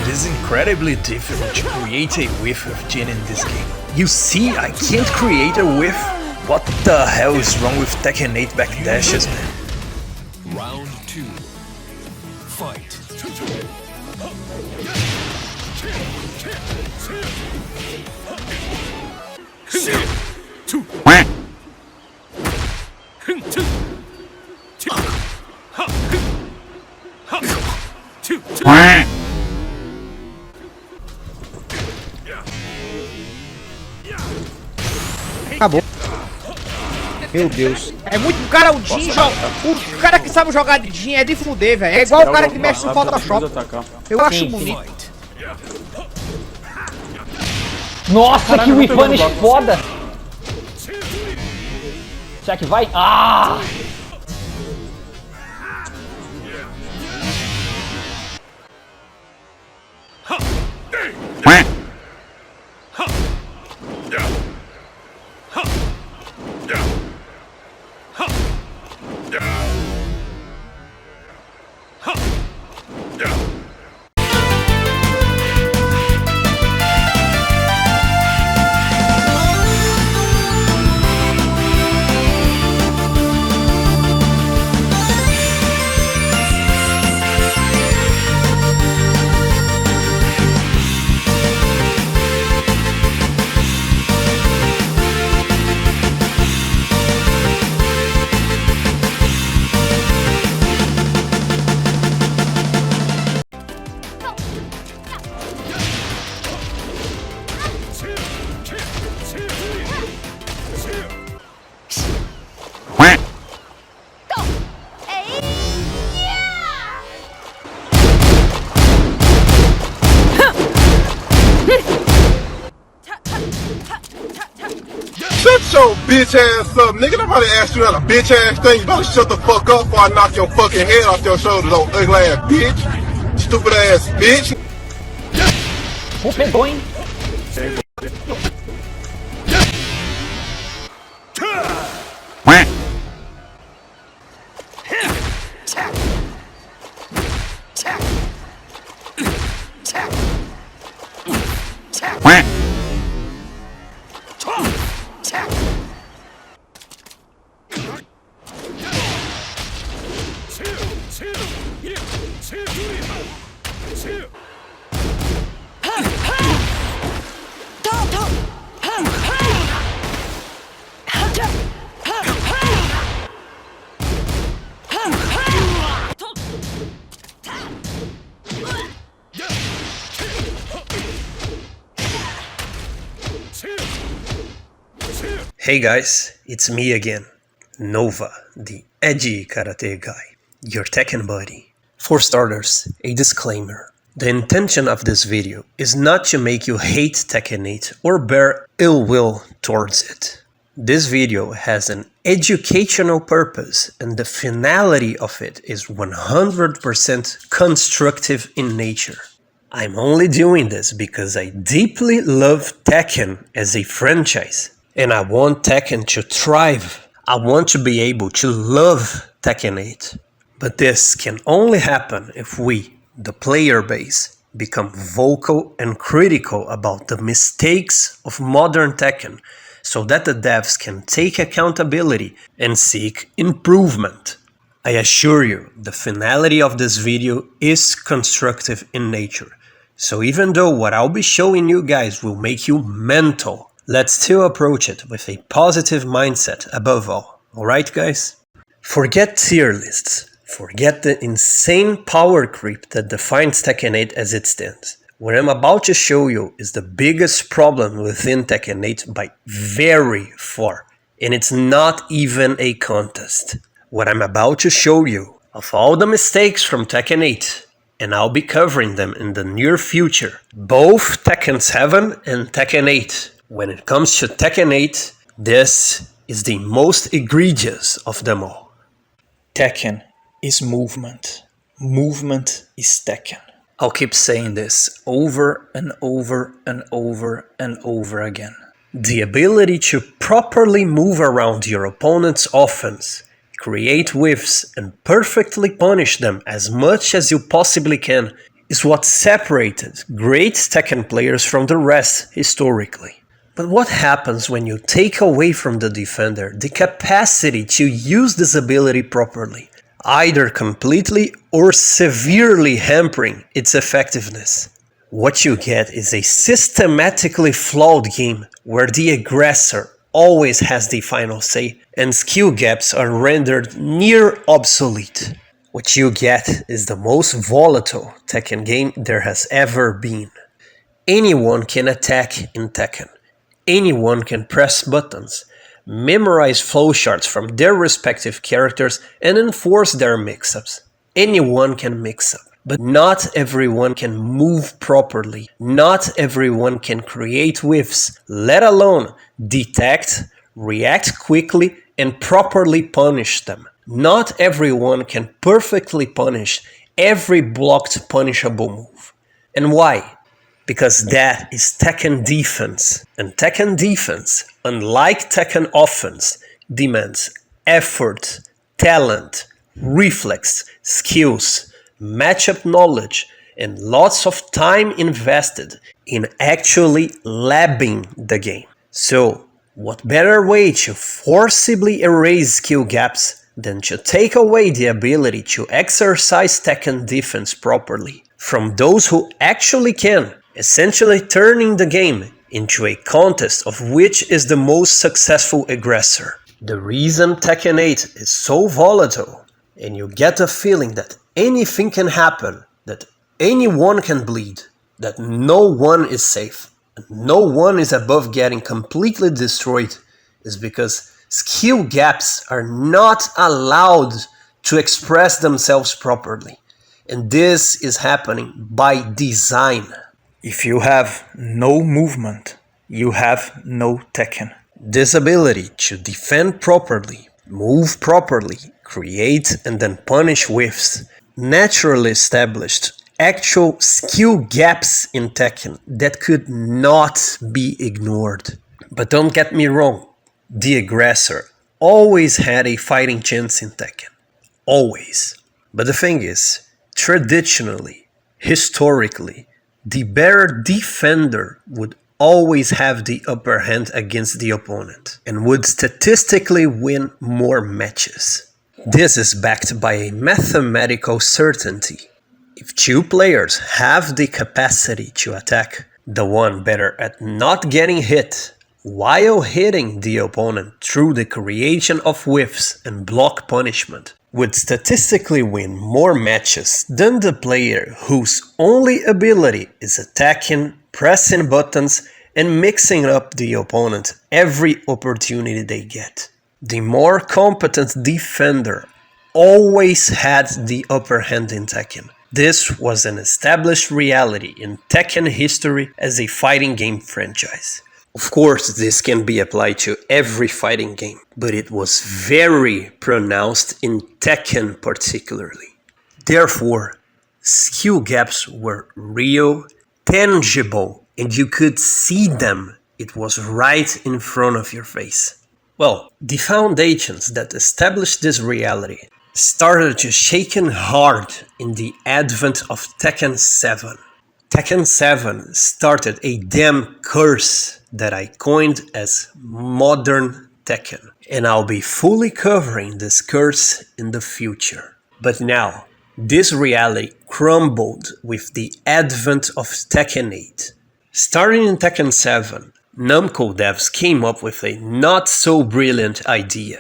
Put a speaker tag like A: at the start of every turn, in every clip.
A: It is incredibly difficult to create a whiff of Jin in this game. You see, I can't create a whiff. What the hell is wrong with Tekken 8 backdashes, man?
B: Round 2. Fight.
C: Acabou. Meu Deus. É muito cara o Jin joga. O cara que sabe jogar de Jin é de fuder, velho. É igual o cara que mexe no Photoshop. Eu acho bonito.
D: Nossa, que whip punish foda! Será que vai? Ah!
E: Shut your bitch ass up, nigga. Nobody asked you that a bitch ass thing. You better shut the fuck up before I knock your fucking head off your shoulders, old ugly ass bitch. Stupid ass bitch.
D: Pô, pegou, hein?
A: Hey guys, it's me again, Nova, the edgy karate guy, your Tekken buddy. For starters, a disclaimer. The intention of this video is not to make you hate Tekken 8 or bear ill will towards it. This video has an educational purpose and the finality of it is 100% constructive in nature. I'm only doing this because I deeply love Tekken as a franchise. And I want Tekken to thrive. I want to be able to love Tekken 8. But this can only happen if we, the player base, become vocal and critical about the mistakes of modern Tekken so that the devs can take accountability and seek improvement. I assure you, the finality of this video is constructive in nature. So even though what I'll be showing you guys will make you mental, let's still approach it with a positive mindset above all. Alright guys? Forget tier lists. Forget the insane power creep that defines Tekken 8 as it stands. What I'm about to show you is the biggest problem within Tekken 8 by very far. And it's not even a contest. What I'm about to show you, of all the mistakes from Tekken 8, and I'll be covering them in the near future, both Tekken 7 and Tekken 8. When it comes to Tekken 8, this is the most egregious of them all.
F: Tekken is movement. Movement is Tekken.
A: I'll keep saying this over and over and over and over again. The ability to properly move around your opponent's offense create whiffs, and perfectly punish them as much as you possibly can is what separated great Tekken players from the rest historically. But what happens when you take away from the defender the capacity to use this ability properly, either completely or severely hampering its effectiveness? What you get is a systematically flawed game where the aggressor always has the final say and skill gaps are rendered near obsolete. What you get is the most volatile Tekken game there has ever been. Anyone can attack in Tekken. Anyone can press buttons, memorize flowcharts from their respective characters, and enforce their mix-ups. Anyone can mix up, but not everyone can move properly. Not everyone can create whiffs, let alone detect, react quickly, and properly punish them. Not everyone can perfectly punish every blocked punishable move. And why? Because that is Tekken defense. And Tekken defense, unlike Tekken offense, demands effort, talent, reflex, skills, matchup knowledge, and lots of time invested in actually labbing the game. So, what better way to forcibly erase skill gaps than to take away the ability to exercise Tekken defense properly from those who actually can, essentially turning the game into a contest of which is the most successful aggressor. The reason Tekken 8 is so volatile, and you get the feeling that anything can happen, that anyone can bleed, that no one is safe, and no one is above getting completely destroyed, is because skill gaps are not allowed to express themselves properly. And this is happening by design.
F: If you have no movement, you have no Tekken.
A: This ability to defend properly, move properly, create and then punish whiffs, naturally established actual skill gaps in Tekken that could not be ignored. But don't get me wrong, the aggressor always had a fighting chance in Tekken. Always. But the thing is, traditionally, historically, the better defender would always have the upper hand against the opponent and would statistically win more matches. This is backed by a mathematical certainty. If two players have the capacity to attack, the one better at not getting hit while hitting the opponent through the creation of whiffs and block punishment would statistically win more matches than the player whose only ability is attacking, pressing buttons, and mixing up the opponent every opportunity they get. The more competent defender always had the upper hand in Tekken. This was an established reality in Tekken history as a fighting game franchise. Of course, this can be applied to every fighting game, but it was very pronounced in Tekken particularly. Therefore, skill gaps were real, tangible, and you could see them. It was right in front of your face. Well, the foundations that established this reality started to shaken hard in the advent of Tekken 7. Tekken 7 started a damn curse that I coined as modern Tekken, and I'll be fully covering this curse in the future. But now, this reality crumbled with the advent of Tekken 8. Starting in Tekken 7, Namco devs came up with a not so brilliant idea.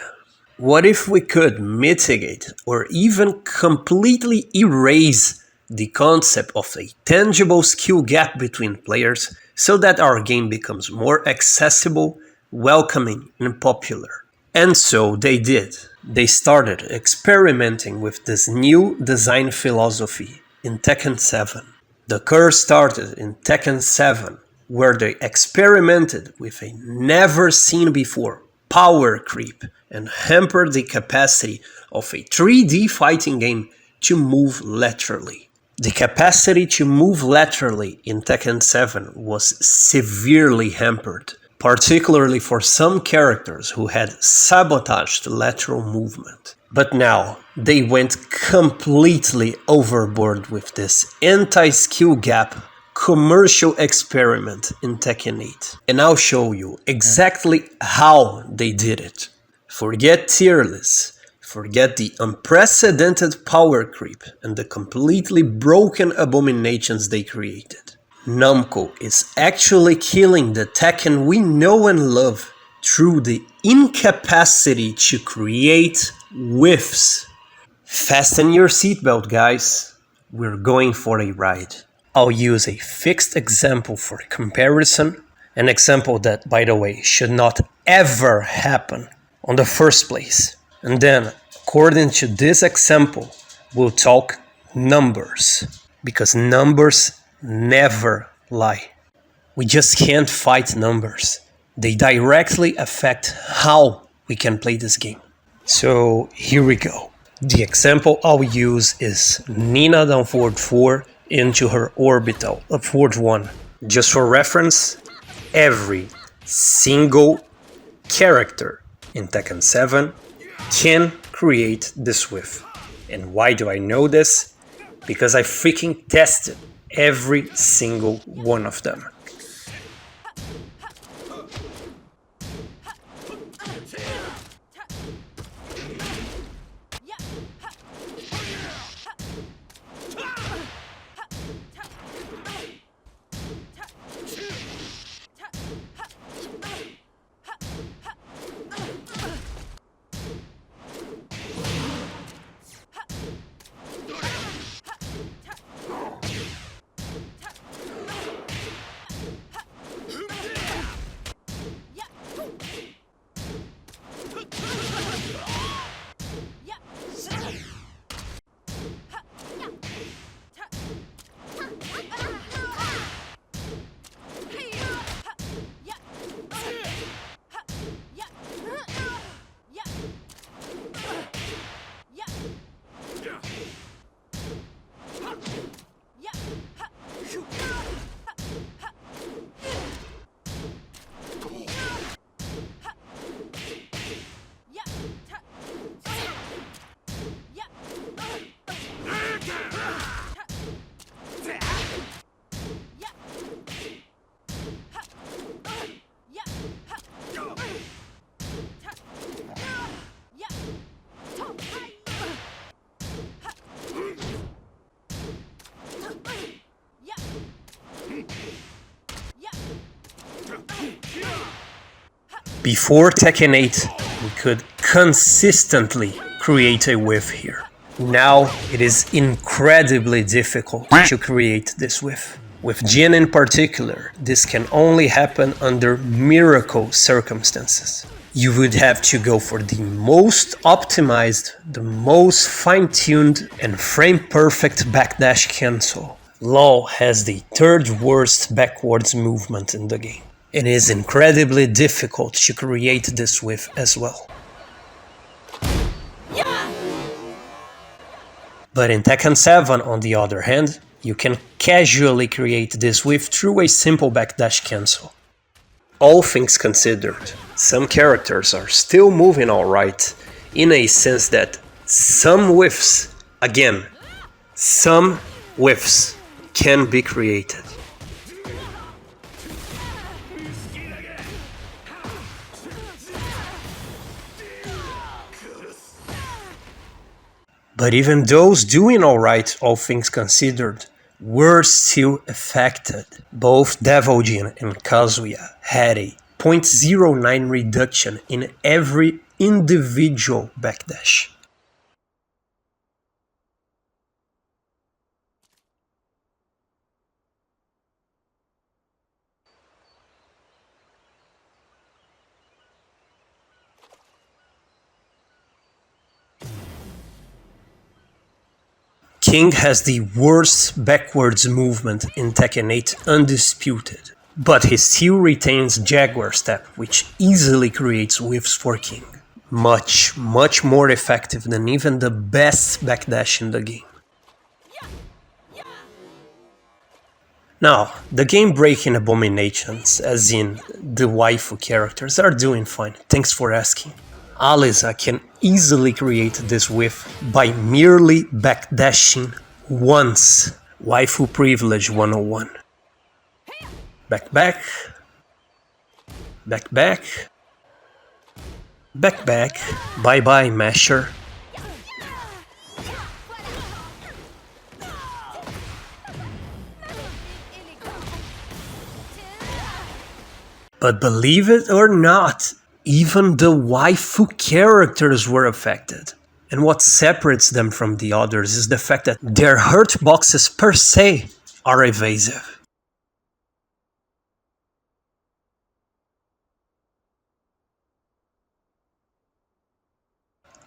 A: What if we could mitigate or even completely erase the concept of a tangible skill gap between players so that our game becomes more accessible, welcoming, and popular? And so they did. They started experimenting with this new design philosophy in Tekken 7. The curse started in Tekken 7, where they experimented with a never-seen-before power creep and hampered the capacity of a 3D fighting game to move laterally. The capacity to move laterally in Tekken 7 was severely hampered, particularly for some characters who had sabotaged lateral movement. But now, they went completely overboard with this anti-skill gap commercial experiment in Tekken 8. And I'll show you exactly how they did it. Forget tier lists, forget the unprecedented power creep and the completely broken abominations they created. Namco is actually killing the Tekken we know and love through the incapacity to create WHIFFS. Fasten your seatbelt, guys. We're going for a ride. I'll use a fixed example for comparison, an example that, by the way, should not ever happen on the first place. And then, according to this example, we'll talk numbers, because numbers never lie. We just can't fight numbers. They directly affect how we can play this game. So here we go. The example I'll use is Nina down forward 4 into her orbital up forward 1. Just for reference, every single character in Tekken 7 can create this whiff. And why do I know this? Because I freaking tested every single one of them. Before Tekken 8, we could consistently create a whiff here. Now it is incredibly difficult to create this whiff. With Jin in particular, this can only happen under miracle circumstances. You would have to go for the most optimized, the most fine-tuned and frame-perfect backdash cancel. LoL has the third worst backwards movement in the game. It is incredibly difficult to create this whiff as well. But in Tekken 7, on the other hand, you can casually create this whiff through a simple backdash cancel. All things considered, some characters are still moving alright, in a sense that some whiffs, again, some whiffs can be created. But even those doing alright, all things considered, were still affected. Both Devil Jin and Kazuya had a 0.09 reduction in every individual backdash. King has the worst backwards movement in Tekken 8 undisputed, but he still retains Jaguar Step, which easily creates whiffs for King. Much more effective than even the best backdash in the game. Now, the game-breaking abominations, as in the waifu characters, are doing fine, thanks for asking. Alisa can easily create this whiff by merely backdashing once. Waifu Privilege 101. Back, back. Back, back. Back, back. Bye bye, Masher. But believe it or not, even the waifu characters were affected. And what separates them from the others is the fact that their hurt boxes per se are evasive.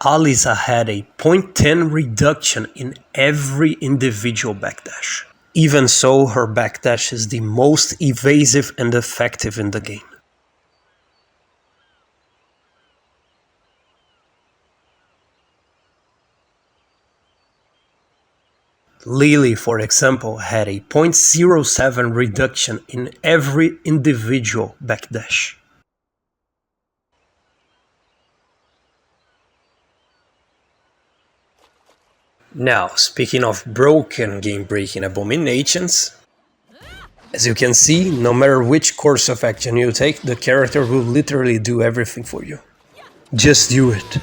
A: Alisa had a 0.10 reduction in every individual backdash. Even so, her backdash is the most evasive and effective in the game. Lily, for example, had a 0.07 reduction in every individual backdash. Now, speaking of broken game-breaking abominations, as you can see, no matter which course of action you take, the character will literally do everything for you. Just do it.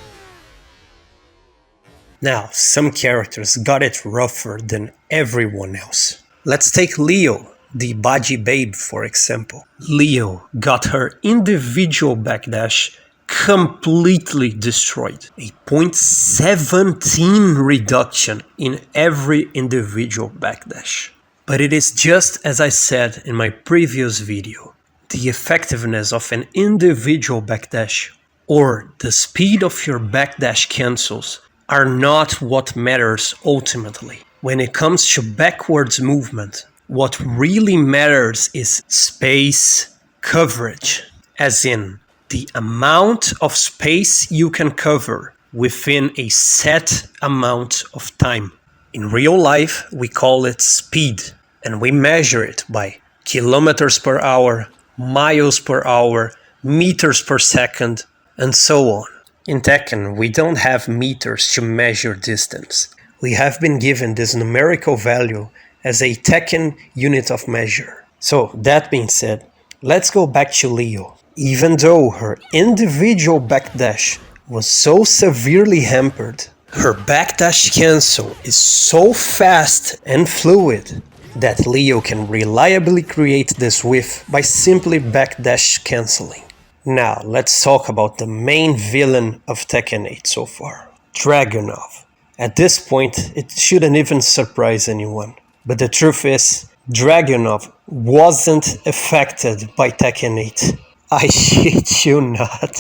A: Now, some characters got it rougher than everyone else. Let's take Leo, the Baji Babe, for example. Leo got her individual backdash completely destroyed. A 0.17 reduction in every individual backdash. But it is just as I said in my previous video. The effectiveness of an individual backdash or the speed of your backdash cancels are not what matters ultimately. When it comes to backwards movement, what really matters is space coverage, as in the amount of space you can cover within a set amount of time. In real life, we call it speed, and we measure it by kilometers per hour, miles per hour, meters per second, and so on. In Tekken, we don't have meters to measure distance. We have been given this numerical value as a Tekken unit of measure. So, that being said, let's go back to Leo. Even though her individual backdash was so severely hampered, her backdash cancel is so fast and fluid that Leo can reliably create this whiff by simply backdash canceling. Now, let's talk about the main villain of Tekken 8 so far, Dragunov. At this point, it shouldn't even surprise anyone. But the truth is, Dragunov wasn't affected by Tekken 8. I shit you not.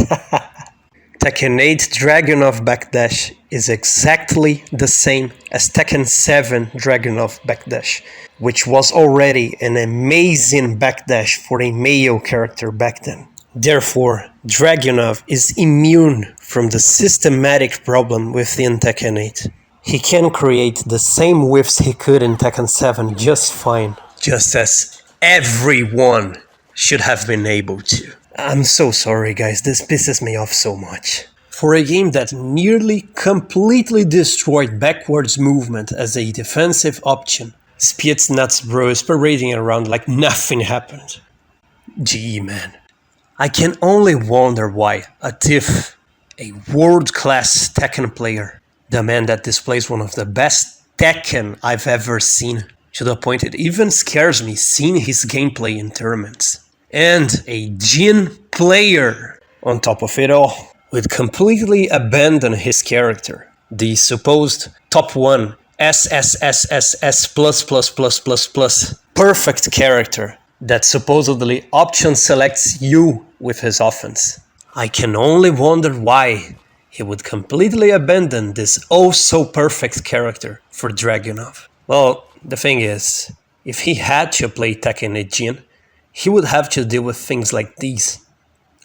A: Tekken 8 Dragunov backdash is exactly the same as Tekken 7 Dragunov backdash, which was already an amazing backdash for a male character back then. Therefore, Dragunov is immune from the systematic problem within Tekken 8. He can create the same whiffs he could in Tekken 7 just fine, just as everyone should have been able to. I'm so sorry guys, this pisses me off so much. For a game that nearly completely destroyed backwards movement as a defensive option, Spetsnaz bro is parading around like nothing happened. Gee man. I can only wonder why a Tiff, a world-class Tekken player, the man that displays one of the best Tekken I've ever seen, to the point it even scares me seeing his gameplay in tournaments, and a Jin player, on top of it all, would completely abandon his character, the supposed top 1 SSSSS+++++ perfect character that supposedly option selects you with his offense. I can only wonder why he would completely abandon this oh-so-perfect character for Dragunov. Well, the thing is, if he had to play Tekken 8 Jin, he would have to deal with things like these.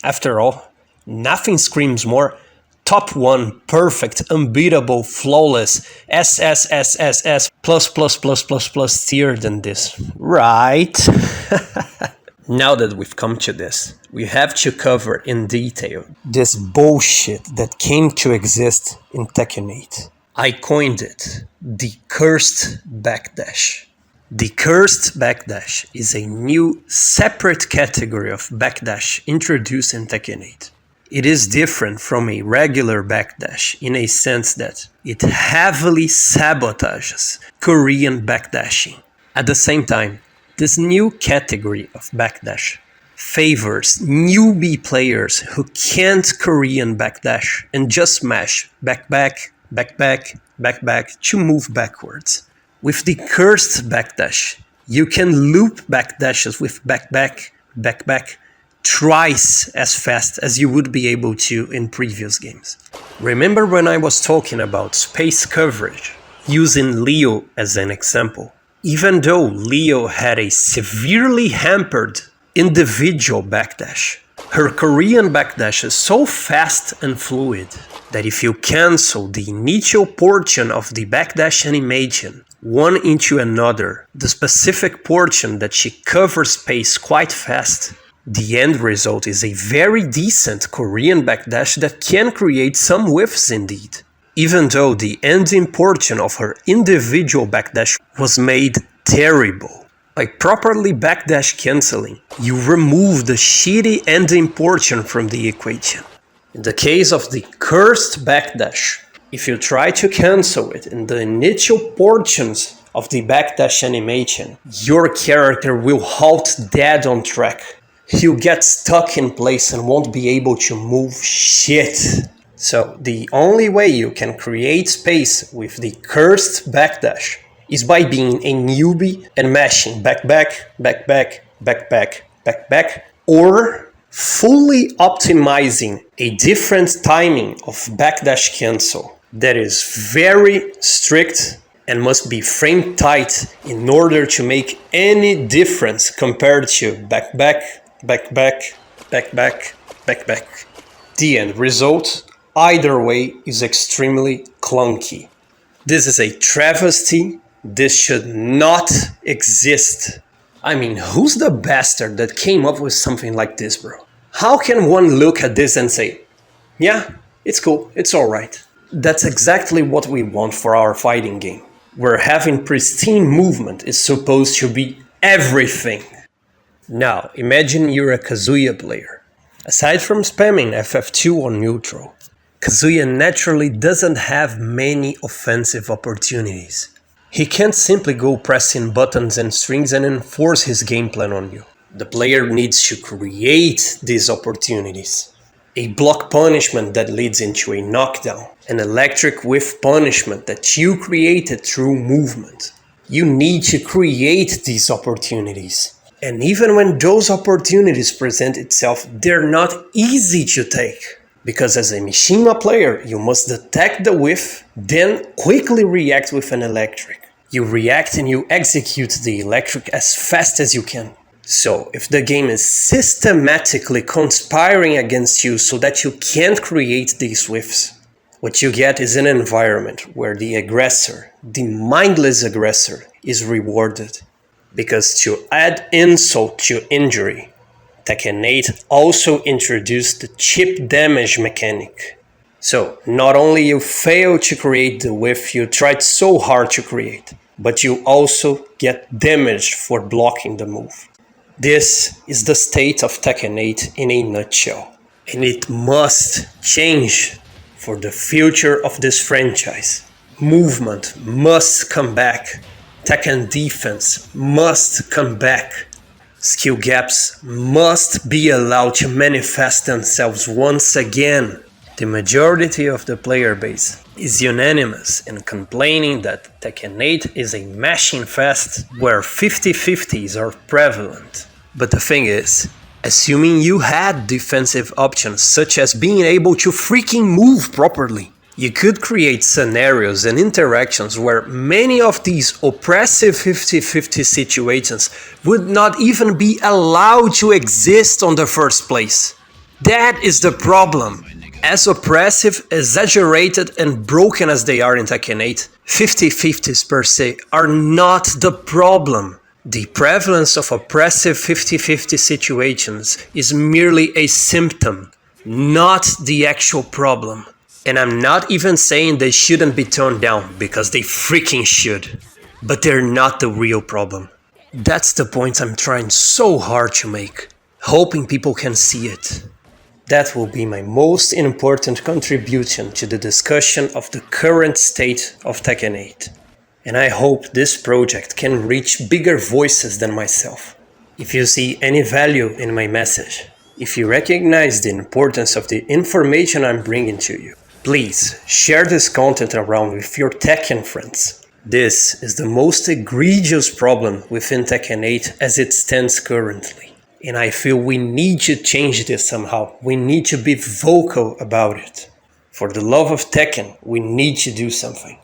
A: After all, nothing screams more top 1 perfect, unbeatable, flawless, SSSSS plus tier than this, right? Now that we've come to this, we have to cover in detail this bullshit that came to exist in Tekken 8. I coined it the Cursed Backdash. The Cursed Backdash is a new, separate category of backdash introduced in Tekken 8. It is different from a regular backdash in a sense that it heavily sabotages Korean backdashing. At the same time, this new category of backdash favors newbie players who can't Korean backdash and just mash back to move backwards. With the Cursed Backdash, you can loop backdashes with back twice as fast as you would be able to in previous games. Remember when I was talking about space coverage, using Leo as an example? Even though Leo had a severely hampered individual backdash, her Korean backdash is so fast and fluid that if you cancel the initial portion of the backdash animation one into another, the specific portion that she covers space quite fast, the end result is a very decent Korean backdash that can create some whiffs indeed. Even though the ending portion of her individual backdash was made terrible. By properly backdash cancelling, you remove the shitty ending portion from the equation. In the case of the Cursed Backdash, if you try to cancel it in the initial portions of the backdash animation, your character will halt dead on track. He'll get stuck in place and won't be able to move shit. So the only way you can create space with the Cursed Backdash is by being a newbie and mashing back, or fully optimizing a different timing of backdash cancel that is very strict and must be frame tight in order to make any difference compared to back. The end result, either way, is extremely clunky. This is a travesty. This should not exist. I mean, who's the bastard that came up with something like this, bro? How can one look at this and say, yeah, it's cool, it's alright. That's exactly what we want for our fighting game, where having pristine movement is supposed to be everything. Now, imagine you're a Kazuya player. Aside from spamming FF2 on neutral, Kazuya naturally doesn't have many offensive opportunities. He can't simply go pressing buttons and strings and enforce his game plan on you. The player needs to create these opportunities. A block punishment that leads into a knockdown, an electric whiff punishment that you created through movement. You need to create these opportunities. And even when those opportunities present itself, they're not easy to take. Because as a Mishima player, you must detect the whiff, then quickly react with an electric. You react and you execute the electric as fast as you can. So, if the game is systematically conspiring against you so that you can't create these whiffs, what you get is an environment where the aggressor, the mindless aggressor, is rewarded. Because to add insult to injury, Tekken 8 also introduced the chip damage mechanic. So, not only you fail to create the whiff you tried so hard to create, but you also get damaged for blocking the move. This is the state of Tekken 8 in a nutshell, and it must change for the future of this franchise. Movement must come back. Tekken defense must come back. Skill gaps must be allowed to manifest themselves once again. The majority of the player base is unanimous in complaining that Tekken 8 is a mashing fest where 50-50s are prevalent. But the thing is, assuming you had defensive options such as being able to freaking move properly, you could create scenarios and interactions where many of these oppressive 50-50 situations would not even be allowed to exist on the first place. That is the problem. As oppressive, exaggerated, and broken as they are in Tekken 8, 50-50s per se are not the problem. The prevalence of oppressive 50-50 situations is merely a symptom, not the actual problem. And I'm not even saying they shouldn't be toned down, because they freaking should. But they're not the real problem. That's the point I'm trying so hard to make, hoping people can see it. That will be my most important contribution to the discussion of the current state of Tekken 8. And I hope this project can reach bigger voices than myself. If you see any value in my message, if you recognize the importance of the information I'm bringing to you, please share this content around with your Tekken friends. This is the most egregious problem within Tekken 8 as it stands currently. And I feel we need to change this somehow. We need to be vocal about it. For the love of Tekken, we need to do something.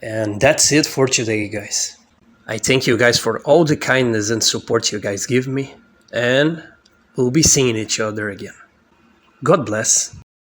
A: And that's it for today, guys. I thank you guys for all the kindness and support you guys give me. And we'll be seeing each other again. God bless.